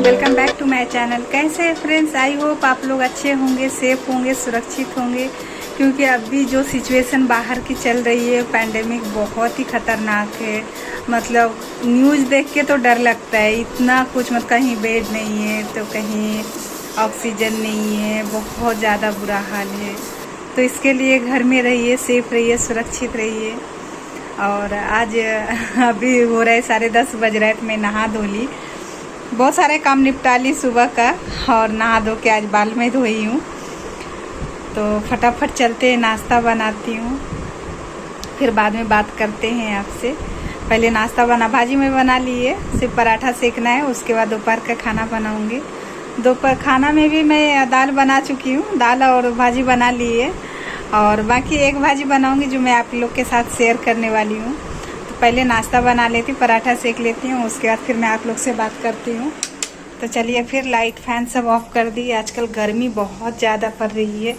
Welcome back to my channel. कैसे हैं friends? I hope आप लोग अच्छे होंगे, सेफ होंगे, सुरक्षित होंगे। क्योंकि अभी जो सिचुएशन बाहर की चल रही है, पैंडेमिक बहुत ही ख़तरनाक है। मतलब न्यूज़ देख के तो डर लगता है, इतना कुछ। मतलब कहीं बेड नहीं है तो कहीं ऑक्सीजन नहीं है, बहुत ज़्यादा बुरा हाल है। तो इसके लिए घर में रहिए, सेफ रहिए, सुरक्षित रहिए। और आज अभी हो रहा है 10:30 बज रहा है तो मैं नहा धो ली, बहुत सारे काम निपटा ली सुबह का, और नहा धो के आज बाल में धोई हूँ। तो फटाफट चलते हैं, नाश्ता बनाती हूँ, फिर बाद में बात करते हैं आपसे। पहले नाश्ता भाजी में बना ली है, सिर्फ पराठा सेकना है, उसके बाद दोपहर का खाना बनाऊँगी। दोपहर खाना में भी मैं दाल बना चुकी हूँ, दाल और भाजी बना ली है, और बाकी एक भाजी बनाऊँगी जो मैं आप लोग के साथ शेयर करने वाली हूँ। पहले नाश्ता बना लेती, पराठा सेक लेती हूँ, उसके बाद फिर मैं आप लोग से बात करती हूँ। तो चलिए, फिर लाइट फैन सब ऑफ कर दी। आजकल गर्मी बहुत ज़्यादा पड़ रही है,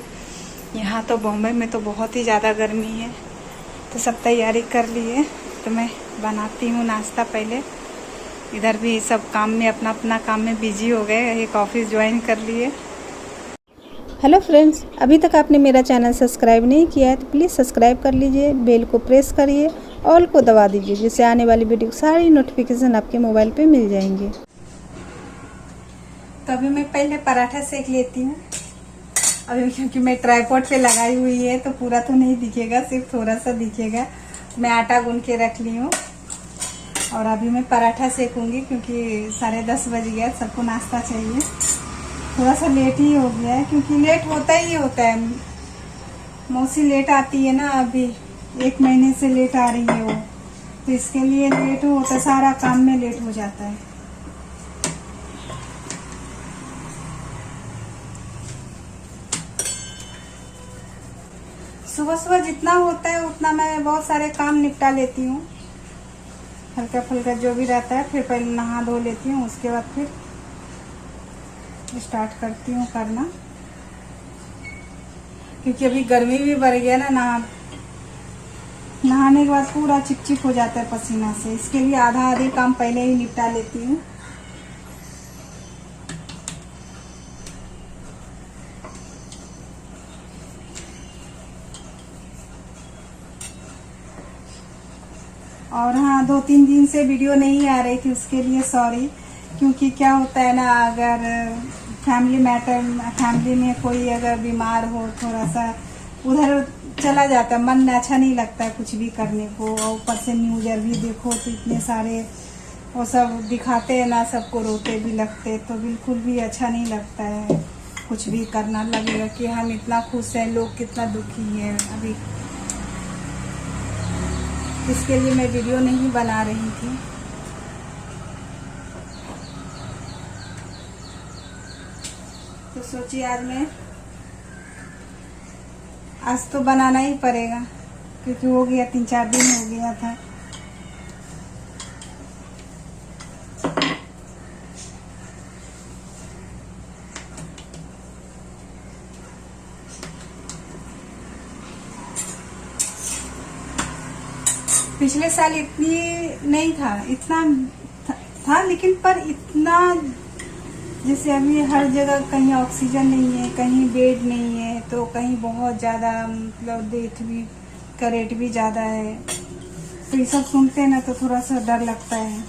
यहाँ तो बॉम्बे में तो बहुत ही ज़्यादा गर्मी है। तो सब तैयारी कर ली है, तो मैं बनाती हूँ नाश्ता। पहले इधर भी सब काम में, अपना अपना काम में बिजी हो गए, एक ऑफिस ज्वाइन कर लिए। हेलो फ्रेंड्स, अभी तक आपने मेरा चैनल सब्सक्राइब नहीं किया है तो प्लीज़ सब्सक्राइब कर लीजिए, बेल को प्रेस करिए, ऑल को दबा दीजिए, जिससे आने वाली वीडियो की सारी नोटिफिकेशन आपके मोबाइल पे मिल जाएंगे। तो अभी मैं पहले पराठा सेक लेती हूँ। अभी क्योंकि मैं ट्राइपॉड पे लगाई हुई है तो पूरा तो नहीं दिखेगा, सिर्फ थोड़ा सा दिखेगा। मैं आटा गूंद के रख ली हूँ, और अभी मैं पराठा सेकूंगी क्योंकि 10:30 बज गया, सबको नाश्ता चाहिए। थोड़ा सा लेट ही हो गया है, क्योंकि लेट होता ही होता है। मौसी लेट आती है ना, अभी 1 महीने से लेट आ रही है वो, तो इसके लिए लेट होता है, सारा काम में लेट हो जाता है। सुबह सुबह जितना होता है उतना मैं बहुत सारे काम निपटा लेती हूँ, हल्का फुल्का जो भी रहता है। फिर पहले नहा धो लेती हूँ, उसके बाद फिर स्टार्ट करती हूँ करना, क्योंकि अभी गर्मी भी बढ़ गया ना। नहाने के बाद पूरा चिपचिप हो जाता है पसीना से, इसके लिए आधा काम पहले ही निपटा लेती हूँ। और हाँ, 2-3 दिन से वीडियो नहीं आ रही थी, उसके लिए सॉरी। क्योंकि क्या होता है ना, अगर फैमिली में कोई अगर बीमार हो, थोड़ा सा उधर चला जाता है, मन अच्छा नहीं लगता है कुछ भी करने को। और ऊपर से न्यूज़ भी देखो तो इतने सारे वो सब दिखाते हैं ना, सबको रोते भी लगते, तो बिल्कुल भी अच्छा नहीं लगता है कुछ भी करना। लगेगा कि हम इतना खुश हैं, लोग कितना दुखी है अभी। इसके लिए मैं वीडियो नहीं बना रही थी। तो सोचिए आज तो बनाना ही पड़ेगा, क्योंकि हो गया 3-4 दिन हो गया था। पिछले साल इतनी नहीं था, इतना था लेकिन पर इतना, जैसे अभी हर जगह कहीं ऑक्सीजन नहीं है, कहीं बेड नहीं है, तो कहीं बहुत ज़्यादा मतलब डेथ भी का रेट भी ज़्यादा है। तो ये सब सुनते हैं ना तो थोड़ा सा डर लगता है।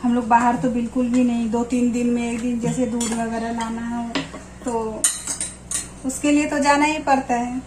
हम लोग बाहर तो बिल्कुल भी नहीं, 2-3 दिन में एक दिन जैसे दूध वगैरह लाना हो तो उसके लिए तो जाना ही पड़ता है।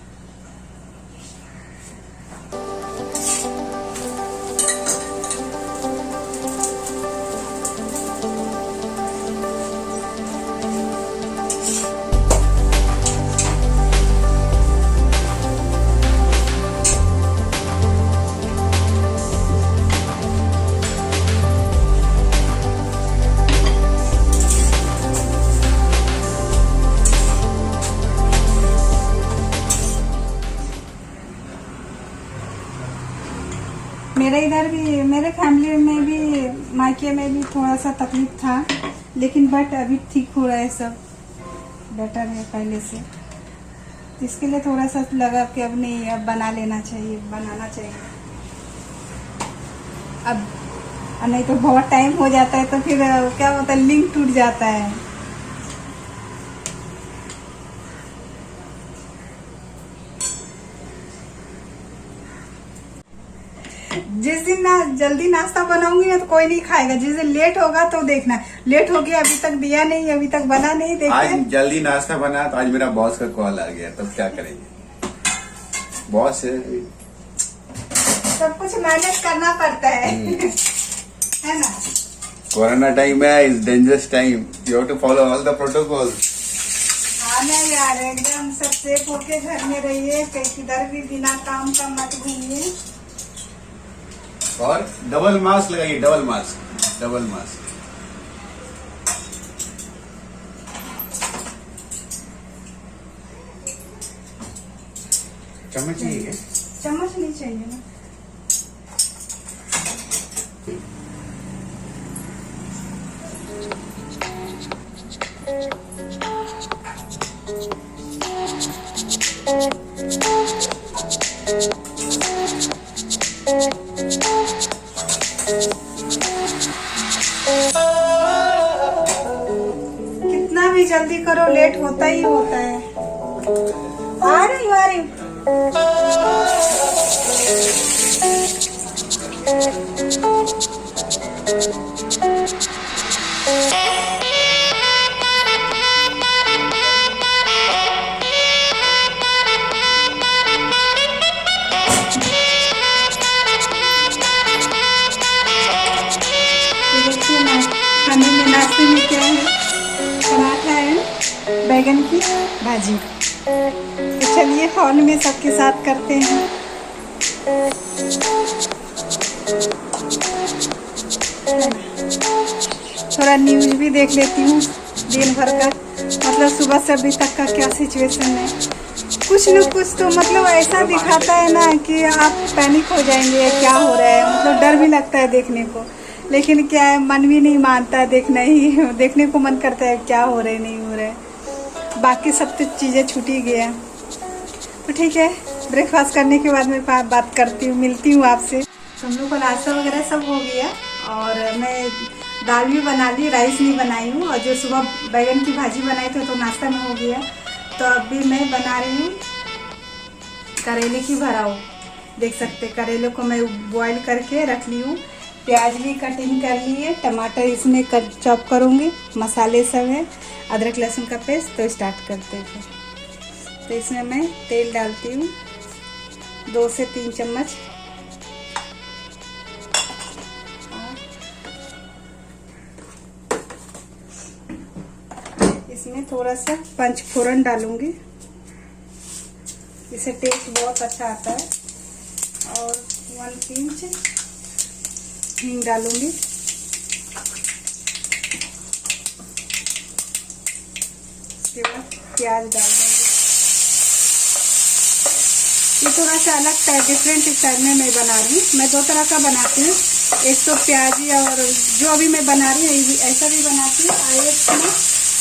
इधर भी मेरे फैमिली में भी मायके में भी थोड़ा सा तकलीफ था, लेकिन बट अभी ठीक हो रहा है, सब बेटर है पहले से। इसके लिए थोड़ा सा लगा कि अब नहीं, अब बनाना चाहिए अब, नहीं तो बहुत टाइम हो जाता है तो फिर क्या होता है, लिंक टूट जाता है। जिस दिन ना जल्दी नाश्ता बनाऊंगी ना तो कोई नहीं खाएगा, जिस दिन लेट होगा तो देखना, लेट हो गया अभी तक दिया नहीं, अभी तक बना नहीं, देखते। आज जल्दी नाश्ता बना तो आज मेरा बॉस का कॉल आ गया, तब क्या करेंगे, बॉस है। सब कुछ मैनेज करना पड़ता है है ना। कोरोना टाइम है, is dangerous time, you have to follow all the protocol. हाँ ना यार, एकदम सब सेफ होके घर में रहिए, कहीं किधर भी बिना काम का मत घूमिए। और डबल मास्क लगाइए, डबल मास्क। चम्मच चाहिए क्या? चम्मच नहीं चाहिए ना। कितना भी जल्दी करो लेट होता ही होता है। आ रही हूँ। खाने में नाश्ते में क्या है, पराठा है, बैगन की भाजी। तो चलिए हॉल में सबके साथ करते हैं। थोड़ा न्यूज भी देख लेती हूँ दिन भर का, मतलब सुबह से अभी तक का क्या सिचुएशन है। कुछ न कुछ तो मतलब ऐसा दिखाता है ना कि आप पैनिक हो जाएंगे, क्या हो रहा है, मतलब डर भी लगता है देखने को, लेकिन क्या है, मन भी नहीं मानता, देखने को मन करता है क्या हो रहा है नहीं हो रहा है। बाकी सब तो चीज़ें छूटी गई है। तो ठीक है, ब्रेकफास्ट करने के बाद मैं बात करती हूँ, मिलती हूँ आपसे। हम लोग का नाश्ता वगैरह सब हो गया और मैं दाल भी बना ली, राइस नहीं बनाई हूँ, और जो सुबह बैगन की भाजी बनाई थी तो नाश्ता में हो गया। तो अभी मैं बना रही हूँ करेले की भराव। देख सकते करेले को मैं बॉईल करके रख ली हूँ, प्याज भी कटिंग कर ली है, टमाटर इसमें चॉप करूँगी, मसाले सब है, अदरक लहसुन का पेस्ट। तो स्टार्ट करते हैं। तो इसमें मैं तेल डालती हूँ 2 से 3 चम्मच। इसमें थोड़ा सा पंचफोरन डालूंगी, इससे टेस्ट बहुत अच्छा आता है। और 1 पिंच हींग डालूंगी। उसके बाद प्याज डाल दूंगी। ये थोड़ा सा अलग टाइप, डिफरेंट स्टाइल में मैं बना रही हूँ। मैं 2 तरह का बनाती हूँ, एक तो प्याजी और जो अभी मैं बना रही हूँ ऐसा भी बनाती हूँ, और एक मैं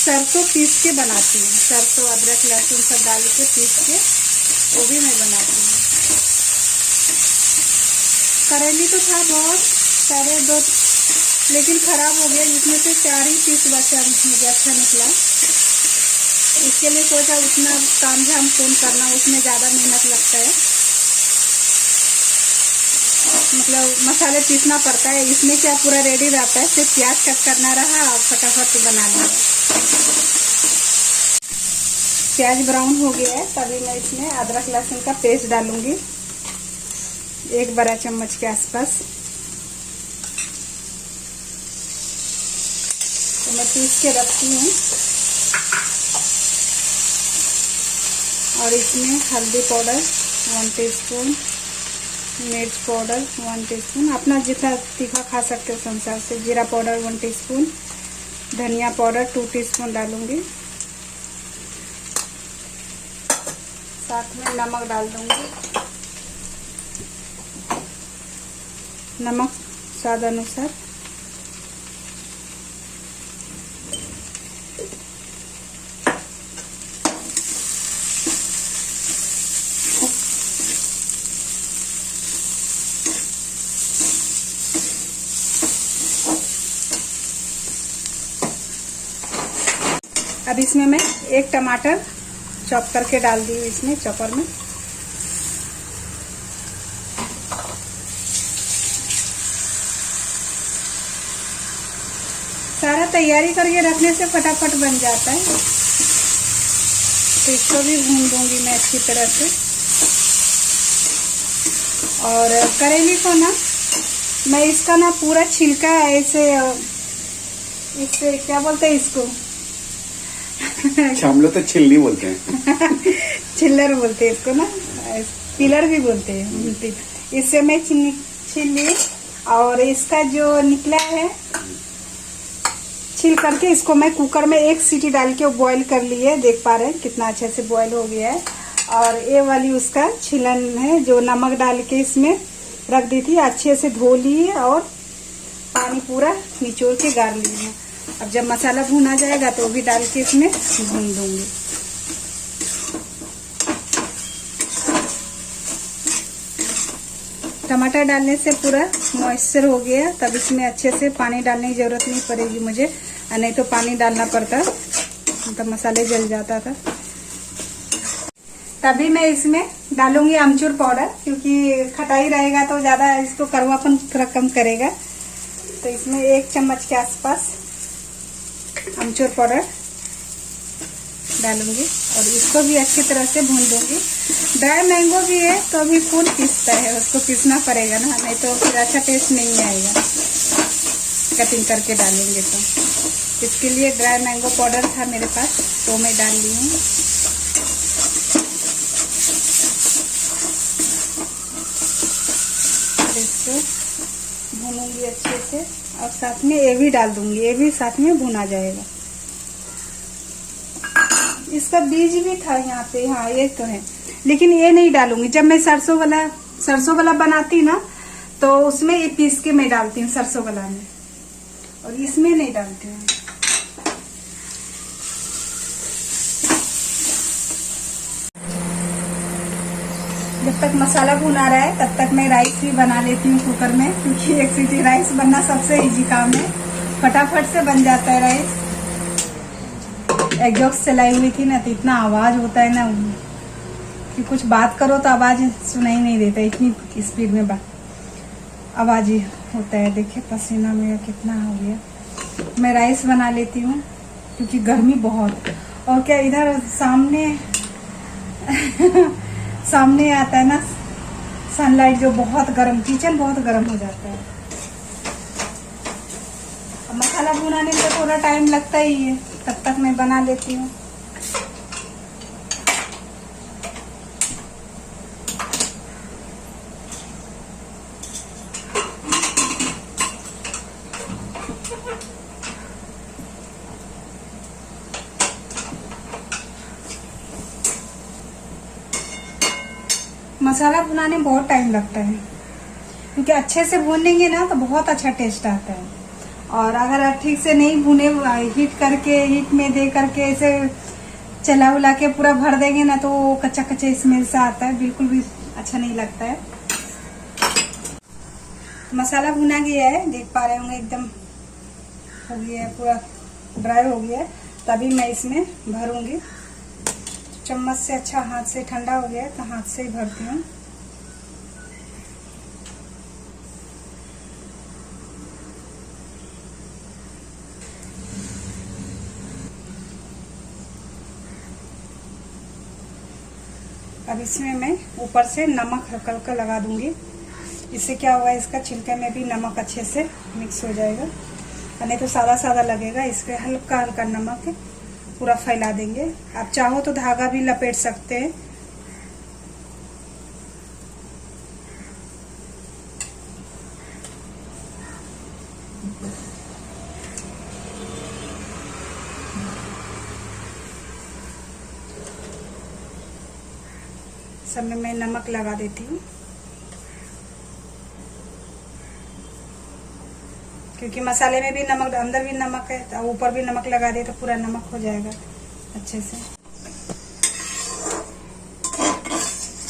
सरसों पीस के बनाती हूँ, सरसों अदरक लहसुन सब डाल के पीस के वो भी मैं बनाती हूँ। करेली तो था बहुत सारे 2, लेकिन ख़राब हो गया, जिसमें से 4 ही पीस बचा, मुझे अच्छा निकला। इसके लिए सोचा उतना काम झाम कौन करना, उसमें ज़्यादा मेहनत लगता है, मतलब मसाले पीसना पड़ता है। इसमें क्या पूरा रेडी रहता है, सिर्फ प्याज कट करना रहा और फटाफट बना लिया। प्याज ब्राउन हो गया है, तभी मैं इसमें अदरक लहसुन का पेस्ट डालूंगी, 1 बड़ा चम्मच के आसपास। तो मैं पीस के रखती हूँ। और इसमें हल्दी पाउडर 1 टीस्पून, मिर्च पाउडर 1 टीस्पून, अपना जितना तीखा खा सकते हो उस अनुसार से। जीरा पाउडर 1 टीस्पून, धनिया पाउडर 2 टीस्पून डालूंगी, साथ में नमक डाल दूंगी। नमक स्वाद अनुसार। अब इसमें मैं एक टमाटर चॉप करके डाल दी हूँ इसमें चॉपर में। सारा तैयारी करके रखने से फटाफट बन जाता है। तो इसको भी भून दूंगी मैं अच्छी तरह से। और करेली को ना मैं इसका ना पूरा छिलका ऐसे इससे क्या बोलते हैं इसको हम लोग तो छिलनी बोलते हैं। छिल्लर बोलते हैं इसको ना, पिलर भी बोलते हैं। इससे मैं छील ली और इसका जो निकला है छील करके इसको मैं कुकर में एक सीटी डाल के बॉईल कर ली है। देख पा रहे हैं कितना अच्छे से बॉईल हो गया है। और ये वाली उसका छिलन है जो नमक डाल के इसमें रख दी थी, अच्छे से धो ली और पानी पूरा निचोड़ के गार ली है। अब जब मसाला भून आ जाएगा तो वो भी डाल के इसमें भून दूंगी। टमाटर डालने से पूरा मॉइस्चर हो गया, तब इसमें अच्छे से पानी डालने की जरूरत नहीं पड़ेगी मुझे, नहीं तो पानी डालना पड़ता तो मसाले जल जाता था। तभी मैं इसमें डालूंगी अमचूर पाउडर, क्योंकि खटाई रहेगा तो ज्यादा इसको कड़वापन थोड़ा कम करेगा। तो इसमें 1 चम्मच के आसपास अमचूर पाउडर डालूंगी और इसको भी अच्छी तरह से भून दूंगी। ड्राई मैंगो भी है तो अभी कौन पीसता है, उसको पीसना पड़ेगा ना, नहीं तो फिर अच्छा टेस्ट नहीं आएगा। कटिंग करके डालेंगे तो इसके लिए ड्राई मैंगो पाउडर था मेरे पास तो मैं डाल ली हूँ। इसको भूनूंगी अच्छे से और साथ में ये भी डाल दूंगी, ये भी साथ में भुना जाएगा। इसका बीज भी था यहाँ पे, हाँ ये तो है, लेकिन ये नहीं डालूंगी। जब मैं सरसों वाला बनाती ना तो उसमें ये पीस के मैं डालती हूँ सरसों वाला में, और इसमें नहीं डालती हूँ। जब तक मसाला भुना रहा है तब तक मैं राइस भी बना लेती हूँ कुकर में, क्योंकि 1 सीटी राइस बनना सबसे इजी काम है, फटाफट से बन जाता है राइस। एग्जॉस्ट चलाई हुई थी ना तो इतना आवाज होता है ना कि कुछ बात करो तो आवाज सुनाई नहीं देता, इतनी स्पीड में आवाज ही होता है। देखिए पसीना मेरा कितना हो गया। मैं राइस बना लेती हूँ क्योंकि गर्मी बहुत, और क्या इधर सामने आता है ना सनलाइट जो बहुत गर्म, किचन बहुत गर्म हो जाता है। मसाला भुनाने में थोड़ा टाइम लगता ही है, तब तक मैं बना लेती हूँ। मसाला भुनाने में बहुत टाइम लगता है, क्योंकि अच्छे से भूनेंगे ना तो बहुत अच्छा टेस्ट आता है। और अगर ठीक से नहीं भुने, हीट में दे करके ऐसे चला उला के पूरा भर देंगे ना तो कच्चा कच्चा स्मेल सा आता है, बिल्कुल भी अच्छा नहीं लगता है। मसाला भुना गया है, देख पा रहे होंगे एकदम हो गया है, पूरा ड्राई हो गया है। तभी मैं इसमें भरूंगी। चम्मच से अच्छा हाथ से ठंडा हो गया है तो हाथ से ही भरती हूँ। अब इसमें मैं ऊपर से नमक हल्का हल्का लगा दूंगी। इससे क्या होगा, इसका छिलके में भी नमक अच्छे से मिक्स हो जाएगा, नहीं तो सादा सादा लगेगा। इस पे हल्का हल्का नमक पूरा फैला देंगे। आप चाहो तो धागा भी लपेट सकते हैं। सब में मैं नमक लगा देती हूँ। क्योंकि मसाले में भी नमक, अंदर भी नमक है, तो ऊपर भी नमक लगा दे तो पूरा नमक हो जाएगा अच्छे से।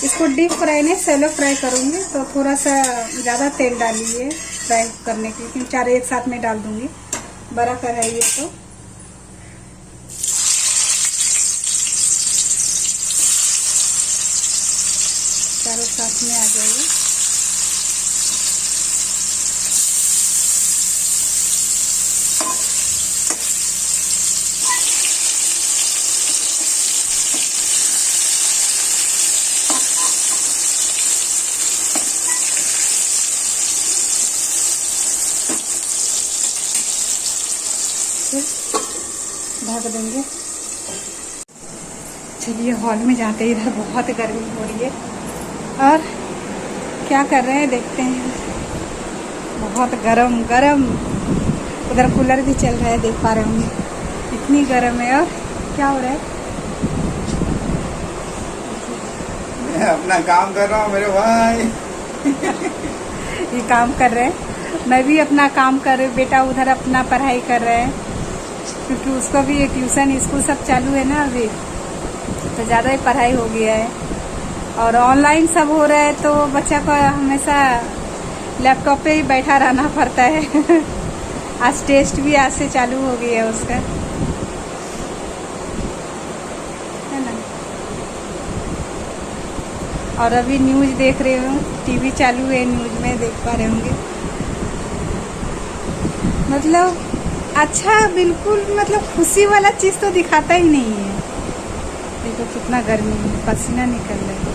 इसको डीप फ्राई नहीं, सैलो फ्राई करूंगी, तो थोड़ा सा ज़्यादा तेल डालिए फ्राई करने के लिए, क्योंकि 4 एक साथ में डाल दूंगी। बड़ा कढ़ाई है तो चारों साथ में आ जाएगा। ढक देंगे। चलिए हॉल में जाते हैं, इधर बहुत गर्मी हो रही है और क्या कर रहे हैं देखते हैं। बहुत गरम गरम, उधर कूलर भी चल रहा है, देख पा रहे होंगे इतनी गर्म है। और क्या हो रहा है? मैं अपना काम कर रहा हूँ मेरे भाई। ये काम कर रहे हैं, मैं भी अपना काम कर रही हूँ। बेटा उधर अपना पढ़ाई कर रहे हैं, क्योंकि उसको भी ट्यूशन स्कूल सब चालू है ना अभी, तो ज़्यादा ही पढ़ाई हो गया है और ऑनलाइन सब हो रहा है, तो बच्चा को हमेशा लैपटॉप पे ही बैठा रहना पड़ता है। आज टेस्ट भी आज से चालू हो गया है उसका, है ना। और अभी न्यूज़ देख रहे हो, टीवी चालू है, न्यूज़ में देख पा रहे होंगे। मतलब अच्छा, बिल्कुल मतलब खुशी वाला चीज़ तो दिखाता ही नहीं है। देखो कितना गर्मी है, पसीना निकल रहा है।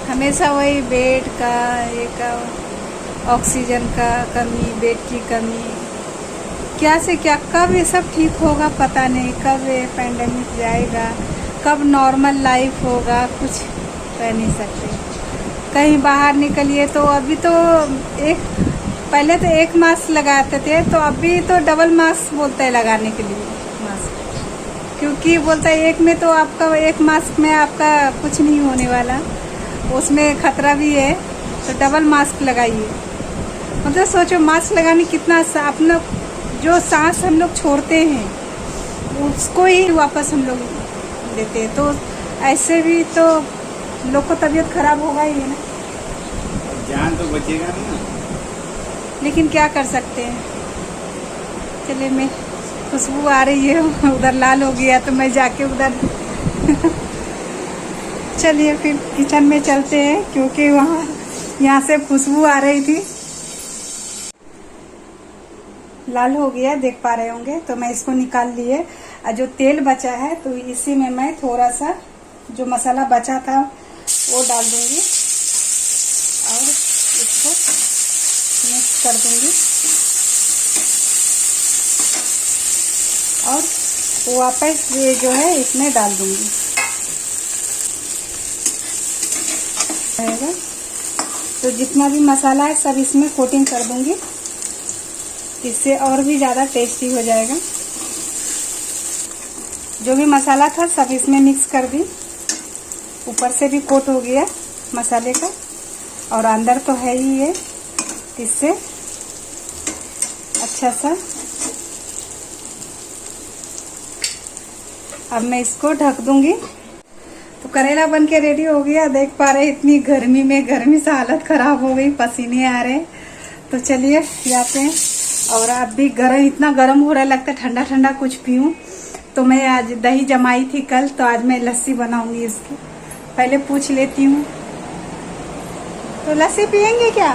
हमेशा वही बेड का, एक ऑक्सीजन का कमी, बेड की कमी, क्या से क्या, कब ये सब ठीक होगा पता नहीं, कब ये पैंडेमिक जाएगा, कब नॉर्मल लाइफ होगा, कुछ कह नहीं सकते। कहीं बाहर निकलिए तो अभी तो पहले तो एक मास्क लगाते थे, तो अभी तो डबल मास्क बोलता है लगाने के लिए मास्क, क्योंकि बोलता है एक में तो आपका, एक मास्क में आपका कुछ नहीं होने वाला, उसमें खतरा भी है, तो डबल मास्क लगाइए। मतलब सोचो मास्क लगाने कितना, अपना जो सांस हम लोग छोड़ते हैं उसको ही वापस हम लोग देते हैं, तो ऐसे भी तो लोग को तबीयत खराब होगा ही है ना, जान तो बचेगा ना। लेकिन क्या कर सकते हैं। चलिए, मैं खुशबू आ रही है, उधर लाल हो गया तो मैं जाके उधर चलिए फिर किचन में चलते हैं, क्योंकि यहाँ से खुशबू आ रही थी। लाल हो गया, देख पा रहे होंगे, तो मैं इसको निकाल लिए। और जो तेल बचा है तो इसी में मैं थोड़ा सा जो मसाला बचा था वो डाल दूंगी और इसको मिक्स कर दूंगी और वापस ये जो है इसमें डाल दूंगी। तो जितना भी मसाला है सब इसमें कोटिंग कर दूंगी, इससे और भी ज़्यादा टेस्टी हो जाएगा। जो भी मसाला था सब इसमें मिक्स कर दी, ऊपर से भी कोट हो गया मसाले का और अंदर तो है ही ये, इससे अच्छा सा। अब मैं इसको ढक दूंगी। तो करेला बन के रेडी हो गया, देख पा रहे इतनी गर्मी में, गर्मी से हालत खराब हो गई, पसीने आ रहे। तो चलिए जाते हैं। और अब भी गर्म, इतना गर्म हो रहा है, लगता है ठंडा ठंडा कुछ पीऊं। तो मैं आज दही जमाई थी कल, तो आज मैं लस्सी बनाऊंगी इसकी। पहले पूछ लेती हूँ, तो लस्सी पियेंगे क्या?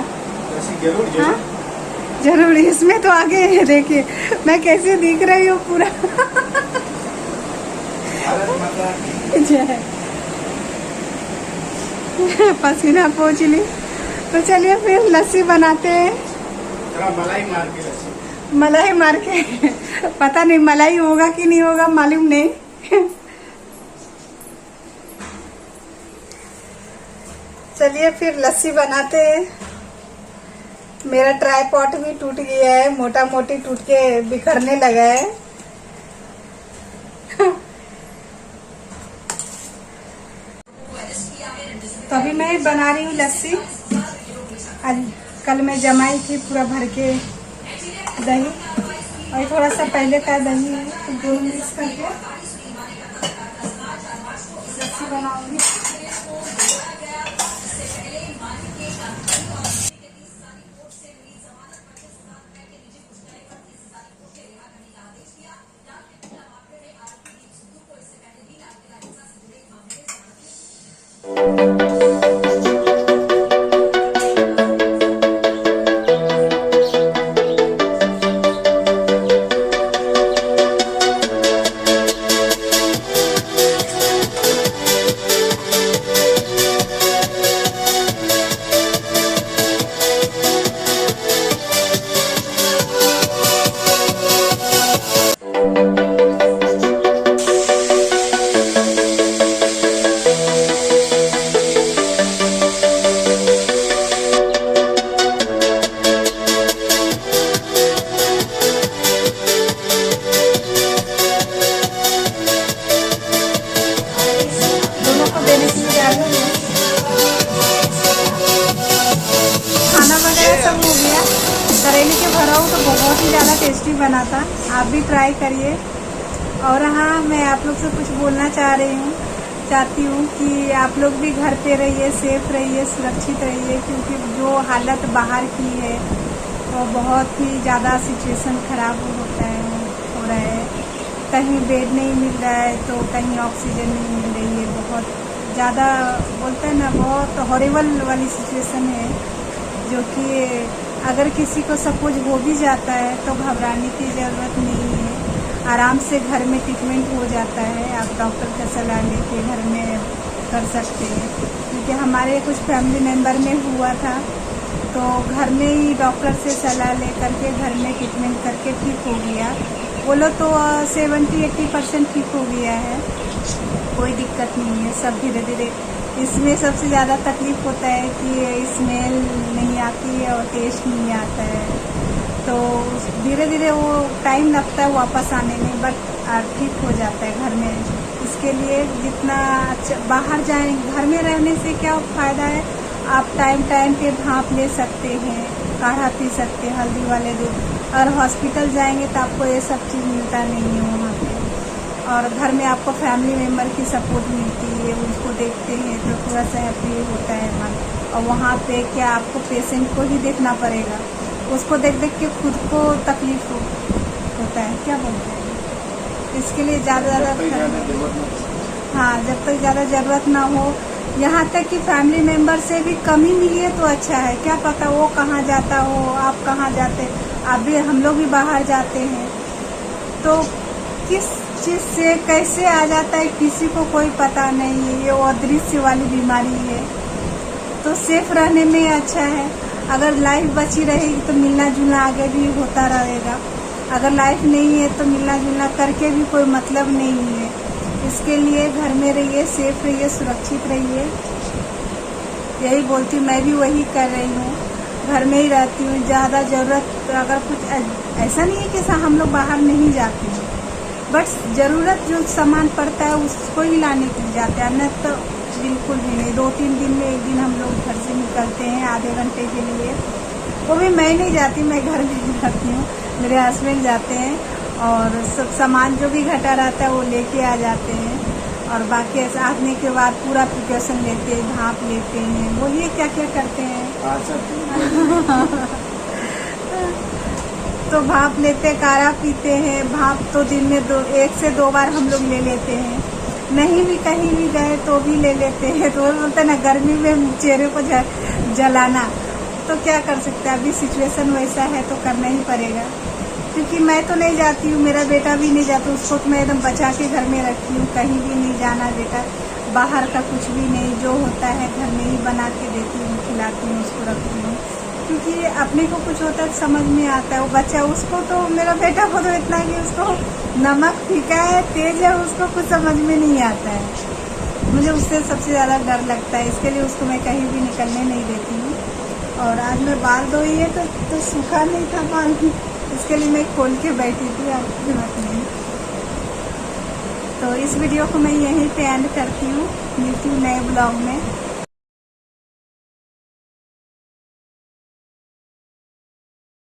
जरूर जरूर। हाँ जरूर। इसमें तो आगे है, देखिए मैं कैसे दिख रही हूँ पूरा। पसीना पोंछ ली। तो चलिए फिर लस्सी बनाते हैं। मलाई मार के लस्सी, मलाई मार के पता नहीं मलाई होगा कि नहीं होगा, मालूम नहीं। चलिए फिर लस्सी बनाते हैं। मेरा ट्राइपॉड भी टूट गया है, मोटा मोटी टूट के बिखरने लगा है। तो अभी मैं बना रही हूँ लस्सी। कल मैं जमाई थी पूरा भर के दही, और थोड़ा सा पहले का दही है, तो दोनों मिक्स करके लस्सी बनाऊंगी। खाना वगैरह सब हो गया। करेले के भराऊ तो बहुत ही ज़्यादा टेस्टी बना था, आप भी ट्राई करिए। और हाँ, मैं आप लोग से कुछ बोलना चाहती हूँ कि आप लोग भी घर पे रहिए, सेफ रहिए, सुरक्षित रहिए, क्योंकि जो हालत बाहर की है वो बहुत ही ज़्यादा सिचुएशन ख़राब हो रहा है। कहीं बेड नहीं मिल रहा है तो कहीं ऑक्सीजन नहीं मिल रही है। बहुत ज़्यादा बोलते हैं ना, बहुत हॉरिबल वाली सिचुएशन है, जो कि अगर किसी को सपोज हो भी जाता है तो घबराने की ज़रूरत नहीं है। आराम से घर में ट्रीटमेंट हो जाता है, आप डॉक्टर का सलाह लेके घर में कर सकते हैं। क्योंकि हमारे कुछ फैमिली मेम्बर में हुआ था, तो घर में ही डॉक्टर से सलाह ले करके घर में ट्रीटमेंट करके ठीक हो गया। बोलो तो 70-80% ठीक हो गया है, कोई दिक्कत नहीं है। सब धीरे धीरे, इसमें सबसे ज़्यादा तकलीफ़ होता है कि स्मेल नहीं आती है और टेस्ट नहीं आता है, तो धीरे धीरे वो टाइम लगता है वापस आने में, बट ठीक हो जाता है घर में। इसके लिए जितना अच्छा बाहर जाएं, घर में रहने से क्या फ़ायदा है, आप टाइम टाइम पे भाप ले सकते हैं, काढ़ा पी सकते हैं हल्दी वाले दूध। और हॉस्पिटल जाएंगे तो आपको ये सब चीज़ मिलता नहीं है वहाँ पे। और घर में आपको फैमिली मेम्बर की सपोर्ट मिलती है, उसको देखते हैं तो थोड़ा सा हैप्पी होता है मन। और वहाँ पे क्या आपको पेशेंट को ही देखना पड़ेगा, उसको देख देख के खुद को तकलीफ होता है, क्या बोलते हैं। इसके लिए ज़्यादा हाँ, जब तक ज़्यादा ज़रूरत ना हो, यहाँ तक कि फैमिली मेम्बर से भी कमी मिली है तो अच्छा है। क्या पता वो कहाँ जाता हो, आप कहाँ जाते, आप भी, हम लोग भी बाहर जाते हैं, तो किस चीज़ से कैसे आ जाता है किसी को कोई पता नहीं है। ये अदृश्य वाली बीमारी है, तो सेफ रहने में अच्छा है। अगर लाइफ बची रहेगी तो मिलना जुलना आगे भी होता रहेगा, अगर लाइफ नहीं है तो मिलना जुलना करके भी कोई मतलब नहीं है। इसके लिए घर में रहिए, सेफ रहिए, सुरक्षित रहिए, यही बोलती हूँ। मैं भी वही कर रही हूँ, घर में ही रहती हूँ। ज़्यादा ज़रूरत अगर कुछ, ऐसा नहीं है कि हम लोग बाहर नहीं जाते हैं, बट ज़रूरत जो सामान पड़ता है उसको ही लाने के लिए जाते हैं, न तो बिल्कुल भी नहीं। 2-3 दिन में एक दिन हम लोग घर से निकलते हैं आधे घंटे के लिए, वो भी मैं नहीं जाती, मैं घर में ही रहती हूँ, मेरे हस्बैंड जाते हैं। और सब सामान जो भी घटा रहता है वो लेके आ जाते हैं, और बाकी ऐसा आने के बाद पूरा प्रिकॉशन लेते हैं, भाप लेते हैं। बोलिए क्या क्या करते हैं। तो भाप लेते, काढ़ा पीते हैं। भाप तो दिन में 1 से 2 बार हम लोग ले लेते हैं, नहीं भी कहीं भी गए तो भी ले लेते हैं। तो बोलते हैं ना, गर्मी में चेहरे को जलाना, तो क्या कर सकते हैं, अभी सिचुएशन वैसा है तो करना ही पड़ेगा। क्योंकि मैं तो नहीं जाती हूँ, मेरा बेटा भी नहीं जाता, उसको तो मैं एकदम बचा के घर में रखती हूँ, कहीं भी नहीं जाना बेटा, बाहर का कुछ भी नहीं, जो होता है घर में ही बना के देती हूँ, खिलाती हूँ, उसको रखती हूँ। क्योंकि अपने को कुछ होता है समझ में आता है, वो बच्चा, उसको तो, मेरा बेटा को तो इतना कि उसको नमक फीका है, तेज है, उसको कुछ समझ में नहीं आता है। मुझे उससे सबसे ज़्यादा डर लगता है, इसके लिए उसको मैं कहीं भी निकलने नहीं देती हूँ। और आज मैं बाल धोई है तो सूखा नहीं था बाल, इसके लिए मैं खोल के बैठी थी, आपकी बात नहीं। तो इस वीडियो को मैं यहीं पे एंड करती हूँ, मिलती हूँ नए ब्लॉग में।